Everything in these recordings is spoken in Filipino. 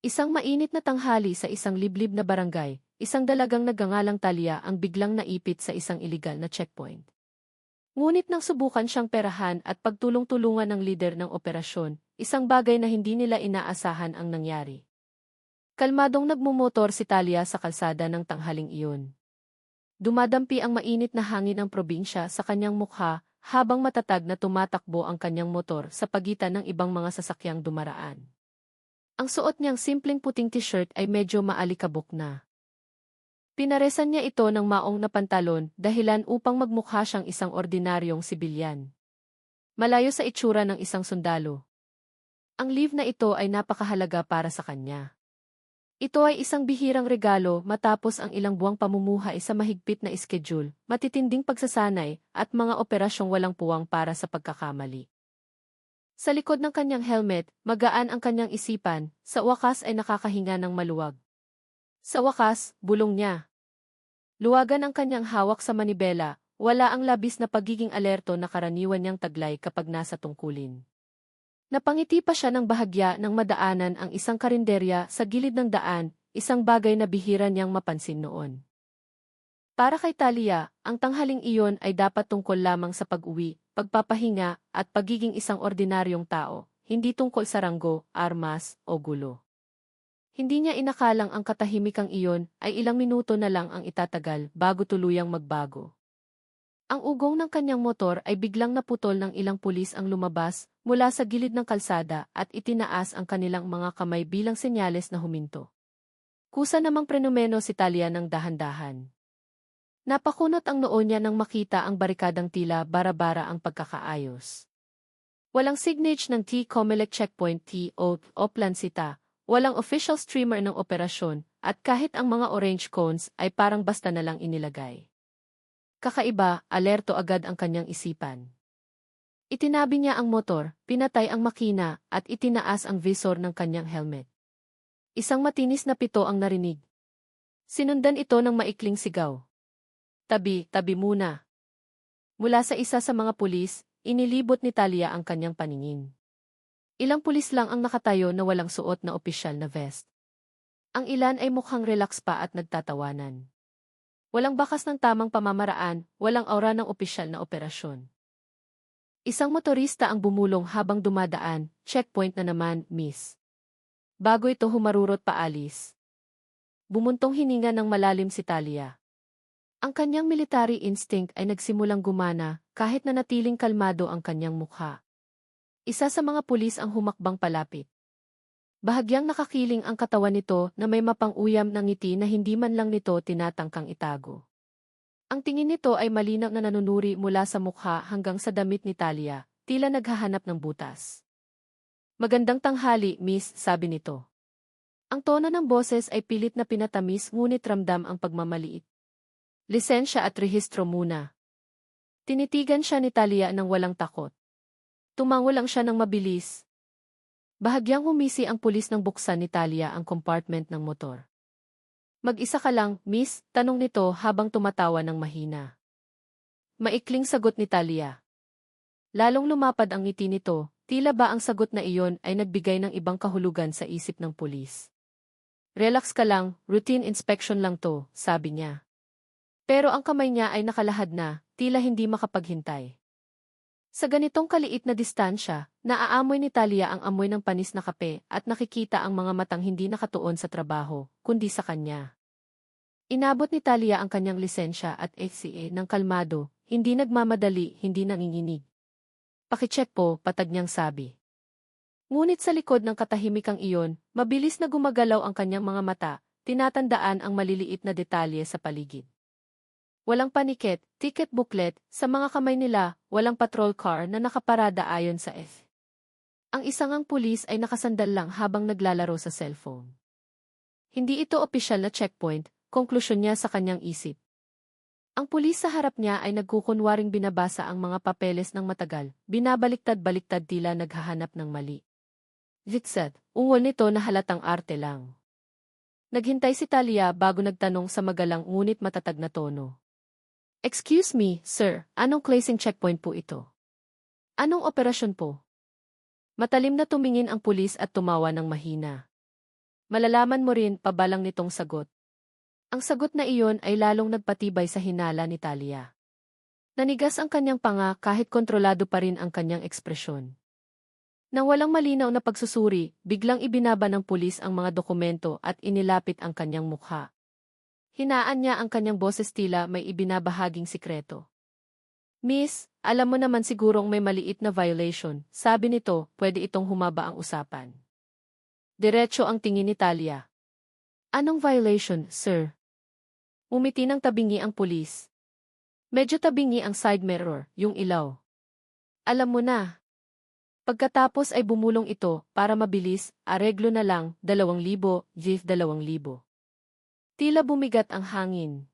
Isang mainit na tanghali sa isang liblib na barangay, isang dalagang nagngangalang Talia ang biglang naipit sa isang iligal na checkpoint. Ngunit nang subukan siyang perahan at pagtulong-tulungan ng lider ng operasyon, isang bagay na hindi nila inaasahan ang nangyari. Kalmadong nagmumotor si Talia sa kalsada ng tanghaling iyon. Dumadampi ang mainit na hangin ng probinsya sa kanyang mukha habang matatag na tumatakbo ang kanyang motor sa pagitan ng ibang mga sasakyang dumaraan. Ang suot niyang simpleng puting t-shirt ay medyo maalikabok na. Pinaresan niya ito ng maong na pantalon dahilan upang magmukha siyang isang ordinaryong sibilyan. Malayo sa itsura ng isang sundalo. Ang leave na ito ay napakahalaga para sa kanya. Ito ay isang bihirang regalo matapos ang ilang buwang pamumuhay sa mahigpit na schedule, matitinding pagsasanay, at mga operasyong walang puwang para sa pagkakamali. Sa likod ng kanyang helmet, magaan ang kanyang isipan, sa wakas ay nakakahinga ng maluwag. Sa wakas, bulong niya. Luwagan ang kanyang hawak sa manibela, wala ang labis na pagiging alerto na karaniwan niyang taglay kapag nasa tungkulin. Napangiti pa siya ng bahagya nang madaanan ang isang karinderya sa gilid ng daan, isang bagay na bihira niyang mapansin noon. Para kay Talia, ang tanghaling iyon ay dapat tungkol lamang sa pag-uwi, pagpapahinga, at pagiging isang ordinaryong tao, hindi tungkol sa ranggo, armas, o gulo. Hindi niya inakalang ang katahimikang iyon ay ilang minuto na lang ang itatagal bago tuluyang magbago. Ang ugong ng kanyang motor ay biglang naputol ng ilang pulis ang lumabas mula sa gilid ng kalsada at itinaas ang kanilang mga kamay bilang senyales na huminto. Kusa namang prenomeno si Talia ng dahan-dahan. Napakunot ang noo niya nang makita ang barikadang tila bara-bara ang pagkakaayos. Walang signage ng T-Comelec Checkpoint T o Plansita, walang official streamer ng operasyon, at kahit ang mga orange cones ay parang basta na lang inilagay. Kakaiba, alerto agad ang kanyang isipan. Itinabi niya ang motor, pinatay ang makina, at itinaas ang visor ng kanyang helmet. Isang matinis na pito ang narinig. Sinundan ito ng maikling sigaw. Tabi, tabi muna. Mula sa isa sa mga pulis, inilibot ni Talia ang kanyang paningin. Ilang pulis lang ang nakatayo na walang suot na opisyal na vest. Ang ilan ay mukhang relax pa at nagtatawanan. Walang bakas ng tamang pamamaraan, walang aura ng opisyal na operasyon. Isang motorista ang bumulong habang dumadaan, checkpoint na naman, miss. Bago ito humarurot paalis. Bumuntong hininga ng malalim si Talia. Ang kanyang military instinct ay nagsimulang gumana kahit na natiling kalmado ang kanyang mukha. Isa sa mga pulis ang humakbang palapit. Bahagyang nakakiling ang katawan nito na may mapang-uyam na ngiti na hindi man lang nito tinatangkang itago. Ang tingin nito ay malinaw na nanunuri mula sa mukha hanggang sa damit ni Talia, tila naghahanap ng butas. Magandang tanghali, miss, sabi nito. Ang tono ng boses ay pilit na pinatamis ngunit ramdam ang pagmamaliit. Lisensya at rehistro muna. Tinitigan siya ni Talia nang walang takot. Tumango lang siya ng mabilis. Bahagyang humisi ang pulis nang buksan ni Talia ang compartment ng motor. Mag-isa ka lang, miss, tanong nito habang tumatawa ng mahina. Maikling sagot ni Talia. Lalong lumapad ang ngiti nito, tila ba ang sagot na iyon ay nagbigay ng ibang kahulugan sa isip ng pulis. Relax ka lang, routine inspection lang to, sabi niya. Pero ang kamay niya ay nakalahad na, tila hindi makapaghintay. Sa ganitong kaliit na distansya, naaamoy ni Talia ang amoy ng panis na kape at nakikita ang mga matang hindi nakatuon sa trabaho, kundi sa kanya. Inabot ni Talia ang kanyang lisensya at HCA ng kalmado, hindi nagmamadali, hindi nanginginig. Pakicheck po, patag niyang sabi. Ngunit sa likod ng katahimikang iyon, mabilis na gumagalaw ang kanyang mga mata, tinatandaan ang maliliit na detalye sa paligid. Walang paniket, ticket booklet, sa mga kamay nila, walang patrol car na nakaparada ayon sa F. Ang isangang pulis ay nakasandal lang habang naglalaro sa cellphone. Hindi ito opisyal na checkpoint, konklusyon niya sa kanyang isip. Ang pulis sa harap niya ay nagkukunwaring binabasa ang mga papeles ng matagal, binabaliktad-baliktad tila naghahanap ng mali. Jitset, ungol nito na halatang arte lang. Naghintay si Talia bago nagtanong sa magalang ngunit matatag na tono. Excuse me, sir, anong klaseng checkpoint po ito? Anong operasyon po? Matalim na tumingin ang pulis at tumawa ng mahina. Malalaman mo rin pabalang nitong sagot. Ang sagot na iyon ay lalong nagpatibay sa hinala ni Talia. Nanigas ang kanyang panga kahit kontrolado pa rin ang kanyang ekspresyon. Nang walang malinaw na pagsusuri, biglang ibinaba ng pulis ang mga dokumento at inilapit ang kanyang mukha. Hinaan niya ang kanyang boses tila may ibinabahaging sikreto. Miss, alam mo naman sigurong may maliit na violation, sabi nito, pwede itong humaba ang usapan. Diretso ang tingin ni Talia. Anong violation, sir? Umiti ng tabingi ang pulis. Medyo tabingi ang side mirror, yung ilaw. Alam mo na. Pagkatapos ay bumulong ito, para mabilis, areglo na lang, 2,000, GIF 2,000. Tila bumigat ang hangin.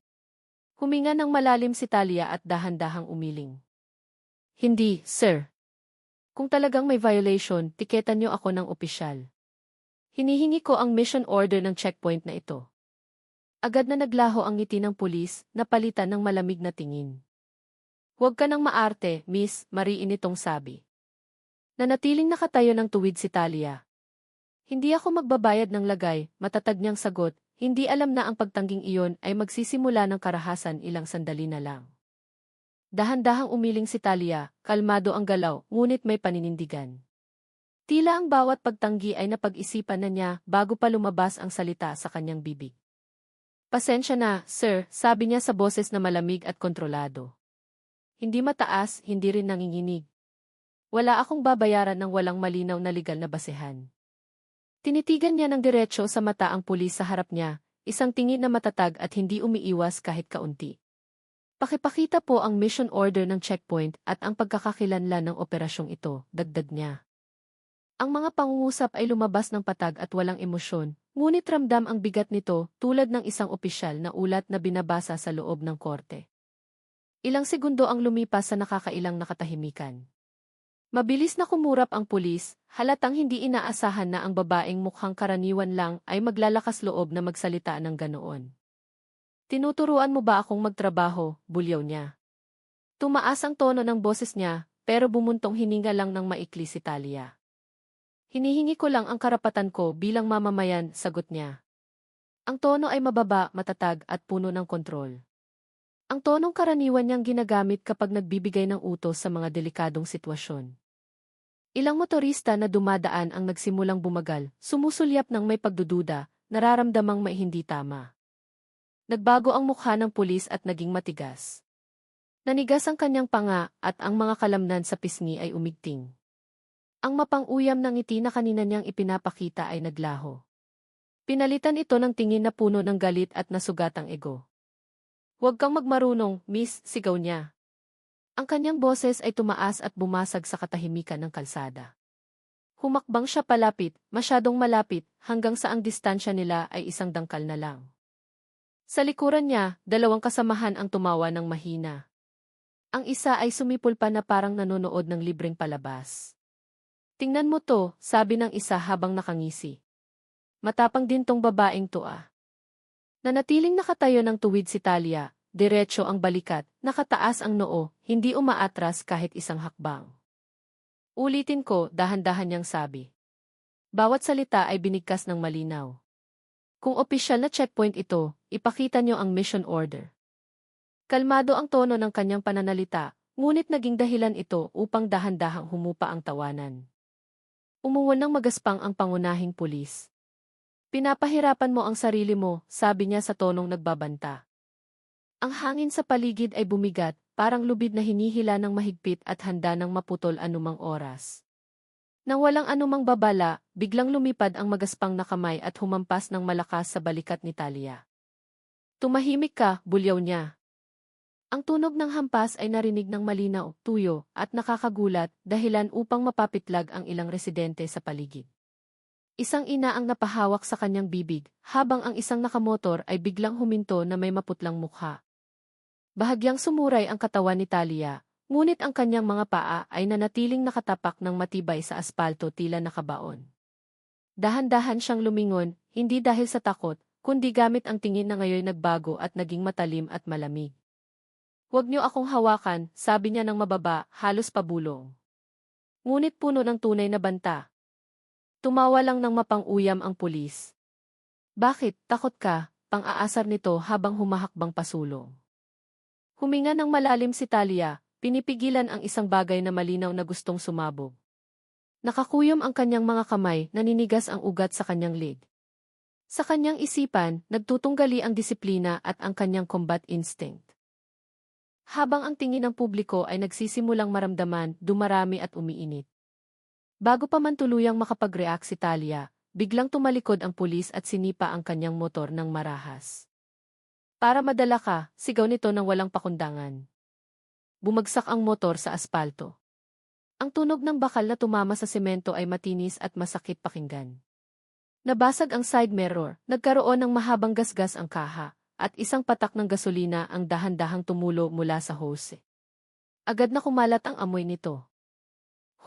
Huminga ng malalim si Talia at dahan-dahang umiling. Hindi, sir. Kung talagang may violation, tiketan niyo ako ng opisyal. Hinihingi ko ang mission order ng checkpoint na ito. Agad na naglaho ang ngiti ng pulis, napalitan ng malamig na tingin. Huwag ka nang maarte, miss, mariin itong sabi. Nanatiling nakatayo ng tuwid si Talia. Hindi ako magbabayad ng lagay, matatag niyang sagot, hindi alam na ang pagtangging iyon ay magsisimula ng karahasan ilang sandali na lang. Dahan-dahang umiling si Talia, kalmado ang galaw, ngunit may paninindigan. Tila ang bawat pagtanggi ay napag-isipan na niya bago pa lumabas ang salita sa kanyang bibig. Pasensya na, sir, sabi niya sa boses na malamig at kontrolado. Hindi mataas, hindi rin nanginginig. Wala akong babayaran ng walang malinaw na legal na basehan. Tinitigan niya ng diretsyo sa mata ang pulis sa harap niya, isang tingin na matatag at hindi umiiwas kahit kaunti. Pakipakita po ang mission order ng checkpoint at ang pagkakakilanlan ng operasyong ito, dagdag niya. Ang mga pangungusap ay lumabas ng patag at walang emosyon, ngunit ramdam ang bigat nito tulad ng isang opisyal na ulat na binabasa sa loob ng korte. Ilang segundo ang lumipas sa nakakailang nakatahimikan. Mabilis na kumurap ang pulis, halatang hindi inaasahan na ang babaeng mukhang karaniwan lang ay maglalakas loob na magsalita ng ganoon. Tinuturuan mo ba akong magtrabaho, bulyaw niya. Tumaas ang tono ng boses niya, pero bumuntong hininga lang ng maikli si Talia. Hinihingi ko lang ang karapatan ko bilang mamamayan, sagot niya. Ang tono ay mababa, matatag at puno ng kontrol. Ang tonong karaniwan niyang ginagamit kapag nagbibigay ng utos sa mga delikadong sitwasyon. Ilang motorista na dumadaan ang nagsimulang bumagal, sumusulyap ng may pagdududa, nararamdamang may hindi tama. Nagbago ang mukha ng pulis at naging matigas. Nanigas ang kanyang panga at ang mga kalamnan sa pisngi ay umigting. Ang mapang-uyam ng ngiti na kanina niyang ipinapakita ay naglaho. Pinalitan ito ng tingin na puno ng galit at nasugatang ego. Huwag kang magmarunong, miss, sigaw niya. Ang kanyang boses ay tumaas at bumasag sa katahimikan ng kalsada. Humakbang siya palapit, masyadong malapit, hanggang sa ang distansya nila ay isang dangkal na lang. Sa likuran niya, 2 kasamahan ang tumawa ng mahina. Ang isa ay sumipol pa na parang nanonood ng libreng palabas. Tingnan mo to, sabi ng isa habang nakangisi. Matapang din tong babaeng to ah. Nanatiling nakatayo ng tuwid si Talia, diretso ang balikat, nakataas ang noo, hindi umaatras kahit isang hakbang. Ulitin ko, dahan-dahan niyang sabi. Bawat salita ay binigkas ng malinaw. Kung opisyal na checkpoint ito, ipakita niyo ang mission order. Kalmado ang tono ng kanyang pananalita, ngunit naging dahilan ito upang dahan-dahang humupa ang tawanan. Umuwan ng magaspang ang pangunahing pulis. Pinapahirapan mo ang sarili mo, sabi niya sa tonong nagbabanta. Ang hangin sa paligid ay bumigat, parang lubid na hinihila ng mahigpit at handa ng maputol anumang oras. Nang walang anumang babala, biglang lumipad ang magaspang na kamay at humampas ng malakas sa balikat ni Talia. Tumahimik ka, bulyaw niya. Ang tunog ng hampas ay narinig ng malinaw, tuyo, at nakakagulat, dahilan upang mapapitlag ang ilang residente sa paligid. Isang ina ang napahawak sa kanyang bibig, habang ang isang nakamotor ay biglang huminto na may maputlang mukha. Bahagyang sumuray ang katawan ni Talia, ngunit ang kanyang mga paa ay nanatiling nakatapak ng matibay sa aspalto tila nakabaon. Dahan-dahan siyang lumingon, hindi dahil sa takot, kundi gamit ang tingin na ngayon nagbago at naging matalim at malamig. Huwag niyo akong hawakan, sabi niya ng mababa, halos pabulong. Ngunit puno ng tunay na banta. Tumawa lang ng mapang-uyam ang pulis. Bakit, takot ka? Pang-aasar nito habang humahakbang pasulong. Huminga ng malalim si Talia, pinipigilan ang isang bagay na malinaw na gustong sumabog. Nakakuyom ang kanyang mga kamay, naninigas ang ugat sa kanyang leg. Sa kanyang isipan, nagtutunggali ang disiplina at ang kanyang combat instinct. Habang ang tingin ng publiko ay nagsisimulang maramdaman, dumarami at umiinit. Bago pa man tuluyang makapag-react si Talia, biglang tumalikod ang pulis at sinipa ang kanyang motor ng marahas. Para madala ka, sigaw nito ng walang pakundangan. Bumagsak ang motor sa aspalto. Ang tunog ng bakal na tumama sa semento ay matinis at masakit pakinggan. Nabasag ang side mirror, nagkaroon ng mahabang gasgas ang kaha, at isang patak ng gasolina ang dahan-dahang tumulo mula sa hose. Agad na kumalat ang amoy nito.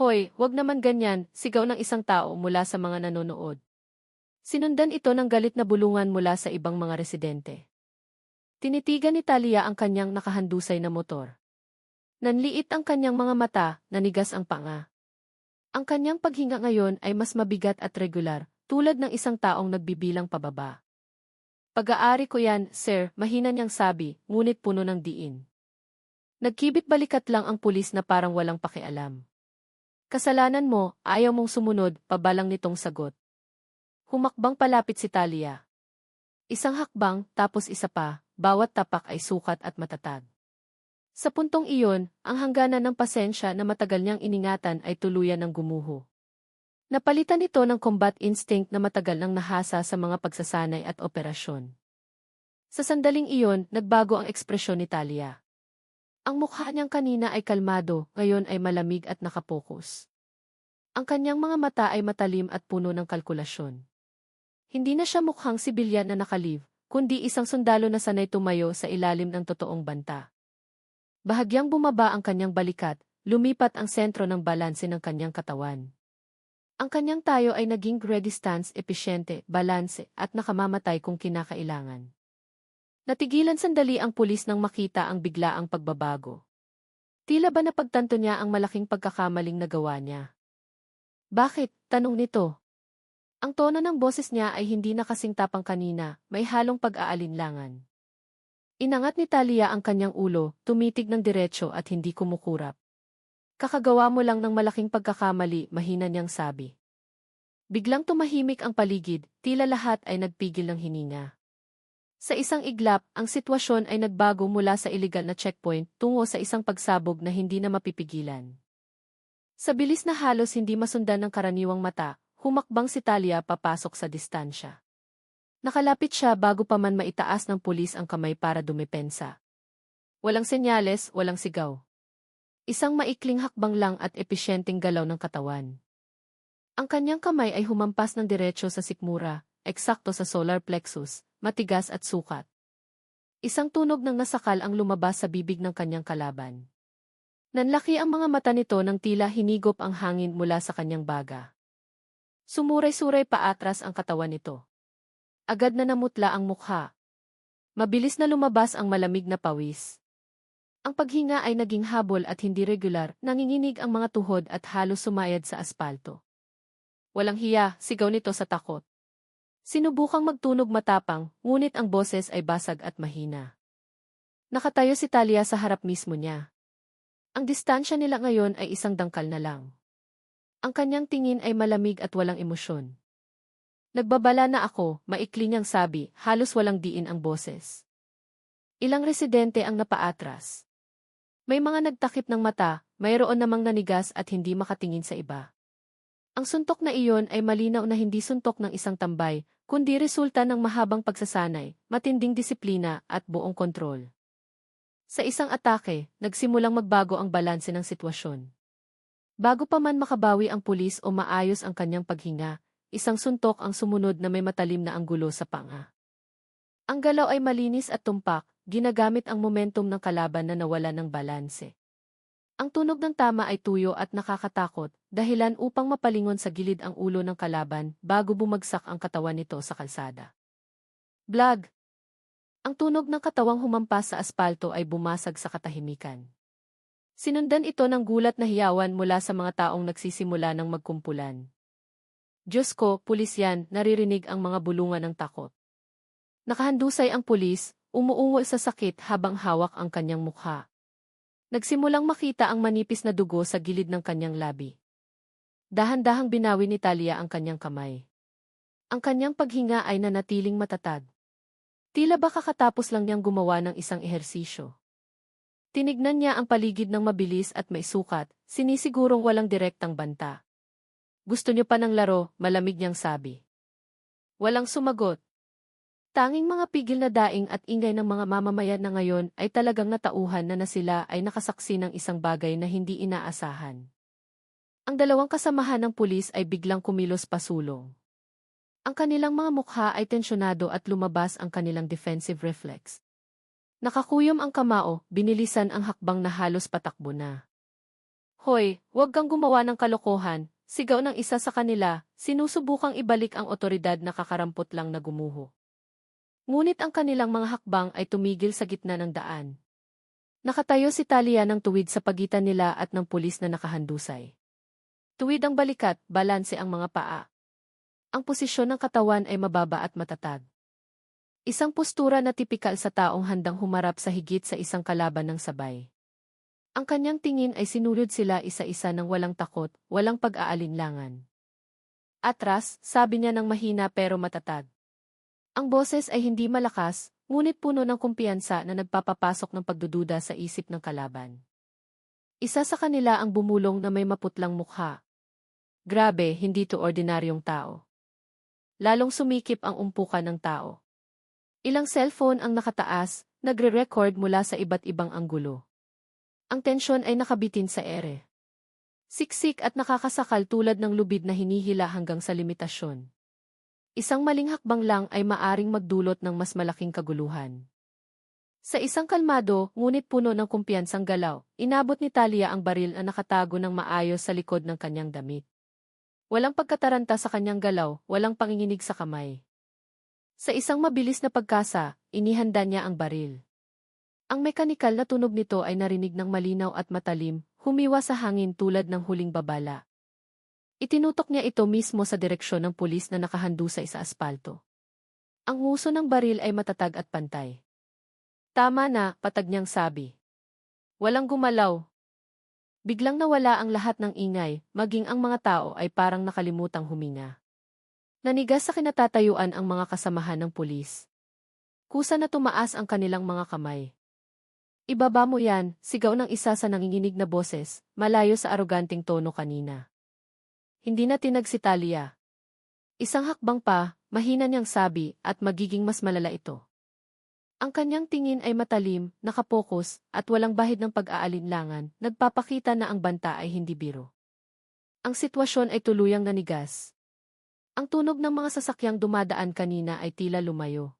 Hoy, wag naman ganyan, sigaw ng isang tao mula sa mga nanonood. Sinundan ito ng galit na bulungan mula sa ibang mga residente. Tinitigan ni Talia ang kanyang nakahandusay na motor. Nanliit ang kanyang mga mata, nanigas ang panga. Ang kanyang paghinga ngayon ay mas mabigat at regular, tulad ng isang taong nagbibilang pababa. Pag-aari ko yan, sir, mahina niyang sabi, ngunit puno ng diin. Nagkibit balikat lang ang pulis na parang walang pakialam. Kasalanan mo, ayaw mong sumunod, pabalang nitong sagot. Humakbang palapit si Talia. Isang hakbang, tapos isa pa, bawat tapak ay sukat at matatag. Sa puntong iyon, ang hangganan ng pasensya na matagal niyang iningatan ay tuluyan ng gumuho. Napalitan ito ng combat instinct na matagal nang nahasa sa mga pagsasanay at operasyon. Sa sandaling iyon, nagbago ang ekspresyon ni Talia. Ang mukha niyang kanina ay kalmado, ngayon ay malamig at nakapokus. Ang kanyang mga mata ay matalim at puno ng kalkulasyon. Hindi na siya mukhang sibilyan na nakalive, kundi isang sundalo na sanay tumayo sa ilalim ng totoong banta. Bahagyang bumaba ang kanyang balikat, lumipat ang sentro ng balanse ng kanyang katawan. Ang kanyang tayo ay naging ready stance, episyente, balanse, at nakamamatay kung kinakailangan. Natigilan sandali ang pulis nang makita ang biglaang pagbabago. Tila ba napagtanto niya ang malaking pagkakamaling nagawa niya? Bakit? Tanong nito. Ang tono ng boses niya ay hindi na kasing tapang kanina, may halong pag-aalinlangan. Inangat ni Talia ang kanyang ulo, tumitig ng diretsyo at hindi kumukurap. Kakagawa mo lang ng malaking pagkakamali, mahina niyang sabi. Biglang tumahimik ang paligid, tila lahat ay nagpigil ng hininga. Sa isang iglap, ang sitwasyon ay nagbago mula sa iligal na checkpoint tungo sa isang pagsabog na hindi na mapipigilan. Sa bilis na halos hindi masundan ng karaniwang mata, humakbang si Talia papasok sa distansya. Nakalapit siya bago pa man maitaas ng pulis ang kamay para dumepensa. Walang senyales, walang sigaw. Isang maikling hakbang lang at episyenteng galaw ng katawan. Ang kanyang kamay ay humampas ng diretsyo sa sikmura, eksakto sa solar plexus, matigas at sukat. Isang tunog ng nasakal ang lumabas sa bibig ng kanyang kalaban. Nanlaki ang mga mata nito nang tila hinigop ang hangin mula sa kanyang baga. Sumuray-suray paatras ang katawan nito. Agad na namutla ang mukha. Mabilis na lumabas ang malamig na pawis. Ang paghinga ay naging habol at hindi regular, nanginginig ang mga tuhod at halos sumayad sa aspalto. Walang hiya, sigaw nito sa takot. Sinubukang magtunog matapang, ngunit ang boses ay basag at mahina. Nakatayo si Talia sa harap mismo niya. Ang distansya nila ngayon ay isang dangkal na lang. Ang kanyang tingin ay malamig at walang emosyon. Nagbabala na ako, maikli niyang sabi, halos walang diin ang boses. Ilang residente ang napaatras. May mga nagtakip ng mata, mayroon namang nanigas at hindi makatingin sa iba. Ang suntok na iyon ay malinaw na hindi suntok ng isang tambay, kundi resulta ng mahabang pagsasanay, matinding disiplina at buong kontrol. Sa isang atake, nagsimulang magbago ang balanse ng sitwasyon. Bago pa man makabawi ang pulis o maayos ang kanyang paghinga, isang suntok ang sumunod na may matalim na anggulo sa panga. Ang galaw ay malinis at tumpak, ginagamit ang momentum ng kalaban na nawala ng balanse. Ang tunog ng tama ay tuyo at nakakatakot, dahilan upang mapalingon sa gilid ang ulo ng kalaban bago bumagsak ang katawan nito sa kalsada. Blag! Ang tunog ng katawang humampas sa aspalto ay bumasag sa katahimikan. Sinundan ito ng gulat na hiyawan mula sa mga taong nagsisimula ng magkumpulan. Diyos ko, pulis yan, naririnig ang mga bulungan ng takot. Nakahandusay ang pulis, umuungol sa sakit habang hawak ang kanyang mukha. Nagsimulang makita ang manipis na dugo sa gilid ng kanyang labi. Dahan-dahang binawi ni Talia ang kanyang kamay. Ang kanyang paghinga ay nanatiling matatag. Tila ba kakatapos lang niyang gumawa ng isang ehersisyo. Tinignan niya ang paligid ng mabilis at may sukat, sinisigurong walang direktang banta. Gusto niyo pa ng laro, malamig niyang sabi. Walang sumagot. Tanging mga pigil na daing at ingay ng mga mamamayan na ngayon ay talagang natauhan na sila ay nakasaksi ng isang bagay na hindi inaasahan. Ang dalawang kasamahan ng pulis ay biglang kumilos pasulong. Ang kanilang mga mukha ay tensyonado at lumabas ang kanilang defensive reflex. Nakakuyom ang kamao, binilisan ang hakbang na halos patakbo na. Hoy, huwag kang gumawa ng kalokohan, sigaw ng isa sa kanila, sinusubukang ibalik ang otoridad na kakarampot lang na gumuho. Ngunit ang kanilang mga hakbang ay tumigil sa gitna ng daan. Nakatayo si Talia ng tuwid sa pagitan nila at ng pulis na nakahandusay. Tuwid ang balikat, balanse ang mga paa. Ang posisyon ng katawan ay mababa at matatag. Isang postura na tipikal sa taong handang humarap sa higit sa isang kalaban ng sabay. Ang kanyang tingin ay sinulid sila isa-isa ng walang takot, walang pag-aalinlangan. Atras, sabi niya ng mahina pero matatag. Ang boses ay hindi malakas, ngunit puno ng kumpiyansa na nagpapapasok ng pagdududa sa isip ng kalaban. Isa sa kanila ang bumulong na may maputlang mukha. Grabe, hindi to ordinaryong tao. Lalong sumikip ang umpukan ng tao. Ilang cellphone ang nakataas, nagre-record mula sa iba't ibang anggulo. Ang tensyon ay nakabitin sa ere. Siksik at nakakasakal tulad ng lubid na hinihila hanggang sa limitasyon. Isang maling hakbang lang ay maaring magdulot ng mas malaking kaguluhan. Sa isang kalmado, ngunit puno ng kumpiyansang galaw, inabot ni Talia ang baril na nakatago ng maayos sa likod ng kanyang damit. Walang pagkataranta sa kanyang galaw, walang panginginig sa kamay. Sa isang mabilis na pagkasa, inihanda niya ang baril. Ang mekanikal na tunog nito ay narinig ng malinaw at matalim, humiwa sa hangin tulad ng huling babala. Itinutok niya ito mismo sa direksyon ng pulis na nakahandusay sa aspalto. Ang huso ng baril ay matatag at pantay. Tama na, patag niyang sabi. Walang gumalaw. Biglang nawala ang lahat ng ingay, maging ang mga tao ay parang nakalimutang huminga. Nanigas sa kinatatayuan ang mga kasamahan ng pulis. Kusa na tumaas ang kanilang mga kamay. Ibaba mo yan, sigaw ng isa sa nanginginig na boses, malayo sa aroganting tono kanina. Hindi na tinag si Talia. Isang hakbang pa, mahina niyang sabi, at magiging mas malala ito. Ang kanyang tingin ay matalim, nakapokus, at walang bahid ng pag-aalinlangan, nagpapakita na ang banta ay hindi biro. Ang sitwasyon ay tuluyang nanigas. Ang tunog ng mga sasakyang dumadaan kanina ay tila lumayo.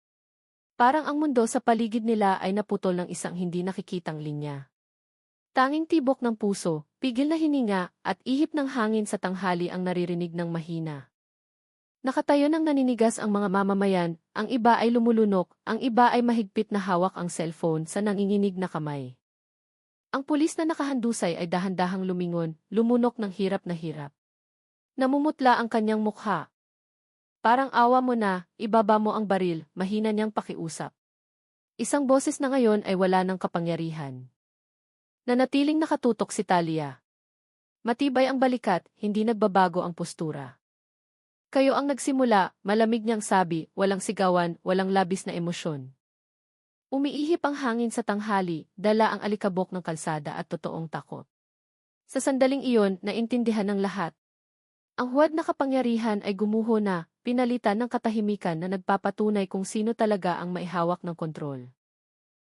Parang ang mundo sa paligid nila ay naputol ng isang hindi nakikitang linya. Tanging tibok ng puso, pigil na hininga, at ihip ng hangin sa tanghali ang naririnig ng mahina. Nakatayo ng naninigas ang mga mamamayan, ang iba ay lumulunok, ang iba ay mahigpit na hawak ang cellphone sa nanginginig na kamay. Ang pulis na nakahandusay ay dahan-dahang lumingon, lumunok ng hirap na hirap. Namumutla ang kanyang mukha. Parang awa mo na, ibaba mo ang baril, mahina niyang pakiusap. Isang boses na ngayon ay wala ng kapangyarihan. Nanatiling nakatutok si Talia. Matibay ang balikat, hindi nagbabago ang postura. Kayo ang nagsimula, malamig niyang sabi, walang sigawan, walang labis na emosyon. Umiihip ang hangin sa tanghali, dala ang alikabok ng kalsada at totoong takot. Sa sandaling iyon, naintindihan ng lahat. Ang huwad na kapangyarihan ay gumuho na, pinalitan ng katahimikan na nagpapatunay kung sino talaga ang maihawak ng kontrol.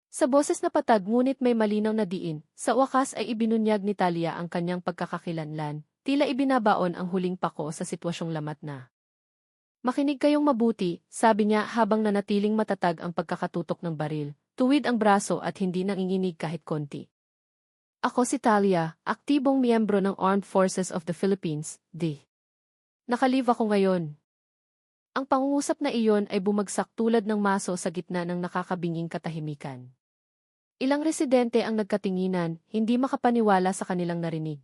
Sa boses na patag ngunit may malinaw na diin, sa wakas ay ibinunyag ni Talia ang kanyang pagkakakilanlan, tila ibinabaon ang huling pako sa sitwasyong lamat na. Makinig kayong mabuti, sabi niya habang nanatiling matatag ang pagkakatutok ng baril, tuwid ang braso at hindi nanginginig kahit konti. Ako si Talia, aktibong miyembro ng Armed Forces of the Philippines, D. Nakalive ako ngayon. Ang pangungusap na iyon ay bumagsak tulad ng maso sa gitna ng nakakabinging katahimikan. Ilang residente ang nagkatinginan, hindi makapaniwala sa kanilang narinig.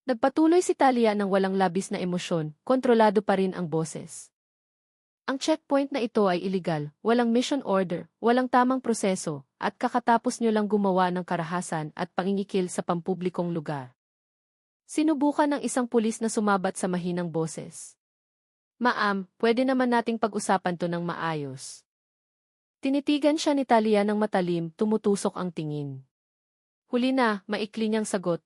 Nagpatuloy si Talia ng walang labis na emosyon, kontrolado pa rin ang boses. Ang checkpoint na ito ay iligal, walang mission order, walang tamang proseso, at kakatapos nyo lang gumawa ng karahasan at pangingikil sa pampublikong lugar. Sinubukan ng isang pulis na sumabat sa mahinang boses. Ma'am, pwede naman nating pag-usapan to ng maayos. Tinitigan siya ni Talia ng matalim, tumutusok ang tingin. Huli na, maikli niyang sagot.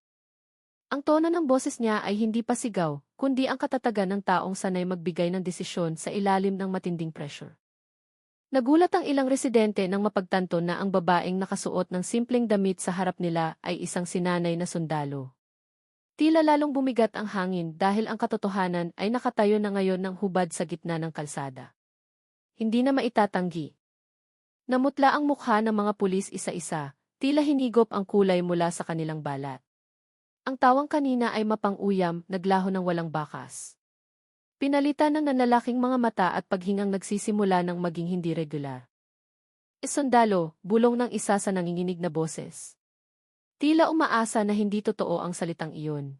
Ang tono ng boses niya ay hindi pa sigaw, kundi ang katatagan ng taong sanay magbigay ng desisyon sa ilalim ng matinding pressure. Nagulat ang ilang residente nang mapagtanto na ang babaeng nakasuot ng simpleng damit sa harap nila ay isang sinanay na sundalo. Tila lalong bumigat ang hangin dahil ang katotohanan ay nakatayo na ngayon ng hubad sa gitna ng kalsada. Hindi na maitatanggi. Namutla ang mukha ng mga pulis isa-isa, tila hinigop ang kulay mula sa kanilang balat. Ang tawang kanina ay mapang-uyam, naglaho ng walang bakas. Pinalitan ng nanlalaking mga mata at paghingang nagsisimula ng maging hindi regular. Sundalo, bulong ng isa sa nanginginig na boses. Tila umaasa na hindi totoo ang salitang iyon.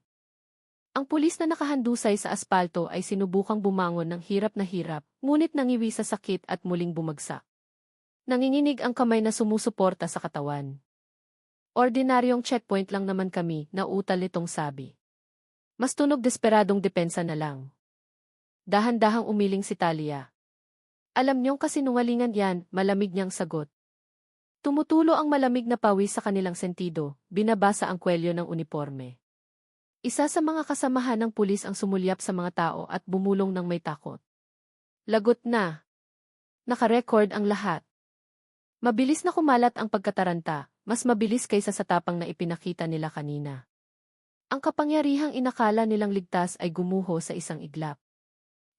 Ang pulis na nakahandusay sa aspalto ay sinubukang bumangon ng hirap na hirap, ngunit nangiwi sa sakit at muling bumagsak. Nanginginig ang kamay na sumusuporta sa katawan. Ordinaryong checkpoint lang naman kami, nauutal nitong sabi. Mas tunog desperadong depensa na lang. Dahan-dahang umiling si Talia. Alam niyong kasinungalingan yan, malamig niyang sagot. Tumutulo ang malamig na pawis sa kanilang sentido, binabasa ang kwelyo ng uniforme. Isa sa mga kasamahan ng pulis ang sumulyap sa mga tao at bumulong ng may takot. Lagot na. Nakarecord ang lahat. Mabilis na kumalat ang pagkataranta, mas mabilis kaysa sa tapang na ipinakita nila kanina. Ang kapangyarihang inakala nilang ligtas ay gumuho sa isang iglap.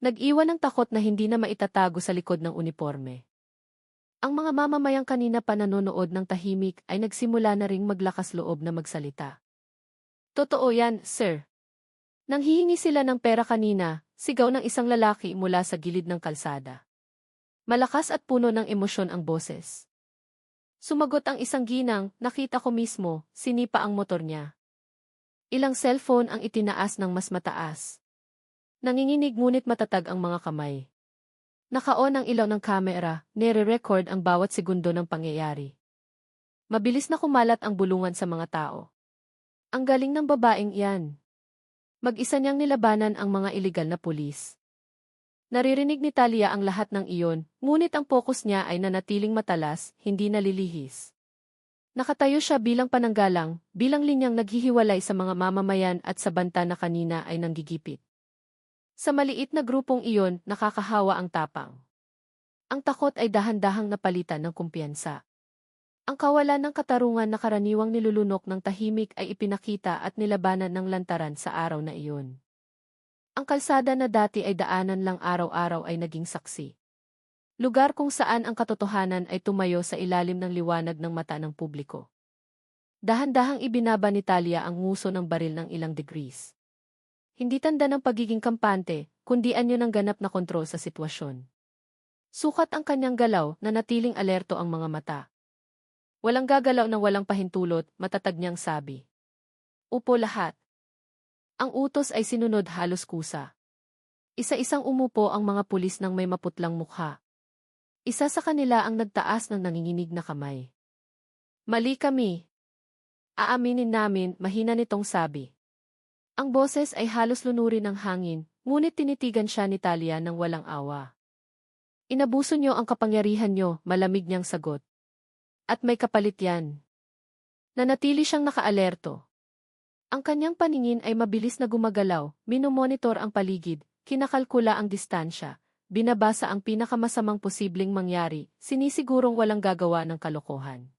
Nag-iwan ng takot na hindi na maitatago sa likod ng uniforme. Ang mga mamamayang kanina pa nanonood ng tahimik ay nagsimula na ring maglakas loob na magsalita. Totoo yan, sir. Nang hihingi sila ng pera kanina, sigaw ng isang lalaki mula sa gilid ng kalsada. Malakas at puno ng emosyon ang boses. Sumagot ang isang ginang, nakita ko mismo, sinipa ang motor niya. Ilang cellphone ang itinaas ng mas mataas. Nanginginig ngunit matatag ang mga kamay. Naka-on ang ilaw ng kamera, nire-record ang bawat segundo ng pangyayari. Mabilis na kumalat ang bulungan sa mga tao. Ang galing ng babaeng iyan. Mag-isa niyang nilabanan ang mga iligal na pulis. Naririnig ni Talia ang lahat ng iyon, ngunit ang focus niya ay nanatiling matalas, hindi nalilihis. Nakatayo siya bilang pananggalang, bilang linyang naghihiwalay sa mga mamamayan at sa banta na kanina ay nanggigipit. Sa maliit na grupong iyon, nakakahawa ang tapang. Ang takot ay dahan-dahang napalitan ng kumpiyansa. Ang kawalan ng katarungan na karaniwang nilulunok ng tahimik ay ipinakita at nilabanan ng lantaran sa araw na iyon. Ang kalsada na dati ay daanan lang araw-araw ay naging saksi. Lugar kung saan ang katotohanan ay tumayo sa ilalim ng liwanag ng mata ng publiko. Dahan-dahang ibinaba ni Talia ang nguso ng baril ng ilang degrees. Hindi tanda ng pagiging kampante, kundi anyo ng ganap na kontrol sa sitwasyon. Sukat ang kanyang galaw na natiling alerto ang mga mata. Walang gagalaw na walang pahintulot, matatag niyang sabi. Upo lahat. Ang utos ay sinunod halos kusa. Isa-isang umupo ang mga pulis ng may maputlang mukha. Isa sa kanila ang nagtaas ng nanginginig na kamay. Mali kami. Aaminin namin, mahina nitong sabi. Ang boses ay halos lunurin ng hangin, ngunit tinitigan siya ni Talia ng walang awa. Inabuso niyo ang kapangyarihan niyo, malamig niyang sagot. At may kapalit yan. Nanatili siyang nakaalerto. Ang kanyang paningin ay mabilis na gumagalaw, minomonitor ang paligid, kinakalkula ang distansya, binabasa ang pinakamasamang posibleng mangyari, sinisigurong walang gagawa ng kalokohan.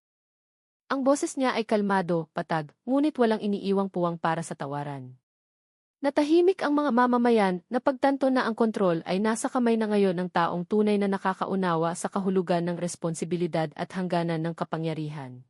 Ang boses niya ay kalmado, patag, ngunit walang iniiwang puwang para sa tawaran. Natahimik ang mga mamamayan na pagtanto na ang kontrol ay nasa kamay na ngayon ng taong tunay na nakakaunawa sa kahulugan ng responsibilidad at hangganan ng kapangyarihan.